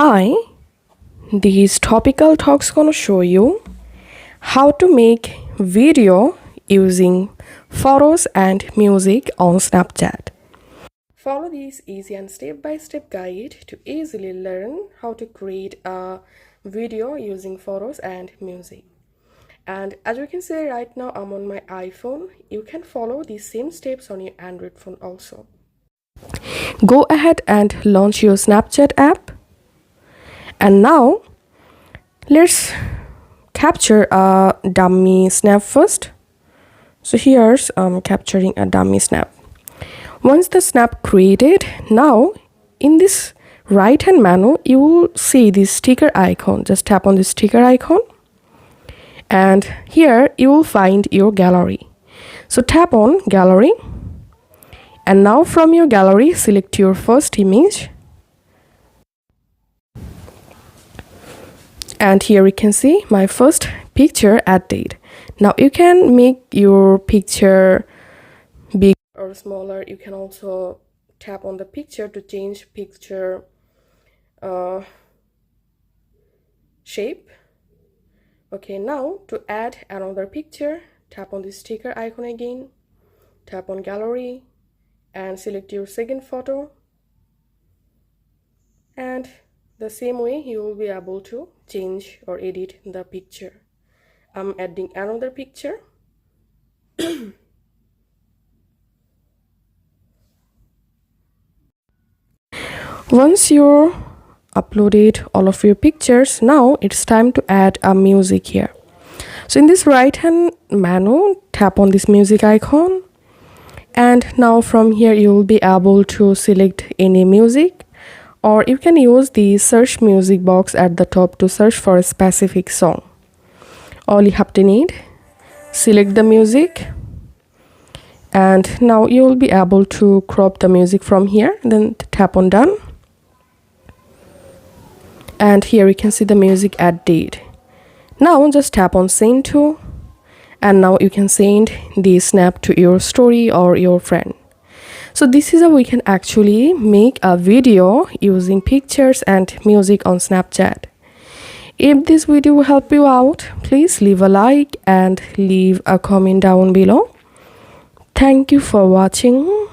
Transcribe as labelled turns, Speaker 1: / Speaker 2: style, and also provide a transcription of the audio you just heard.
Speaker 1: Hi, these topical talks gonna show you how to make video using photos and music on Snapchat. Follow this easy and step-by-step guide to easily learn how to create a video using photos and music. And as you can see right now, I'm on my iPhone. You can follow these same steps on your Android phone also. Go ahead and launch your Snapchat app. And now let's capture a dummy snap first. So here's capturing a dummy snap. Once the snap created, now in this right hand menu you will see this sticker icon. Just tap on this sticker icon and here you will find your gallery. So tap on gallery and now from your gallery select your first image. And here we can see my first picture added. Now you can make your picture big or smaller. You can also tap on the picture to change picture shape. Okay, now to add another picture, tap on the sticker icon again, tap on gallery and select your second photo, and the same way you will be able to change or edit the picture. I'm adding another picture. Once you uploaded all of your pictures, now it's time to add a music here. So in this right hand menu, tap on this music icon and now from here you will be able to select any music, or you can use the search music box at the top to search for a specific song. All you have to need, select the music and now you will be able to crop the music from here, then tap on done. And here you can see the music added. Now just tap on send to and now you can send the snap to your story or your friend. So this is how we can actually make a video using pictures and music on Snapchat. If this video will help you out, please leave a like and leave a comment down below. Thank you for watching.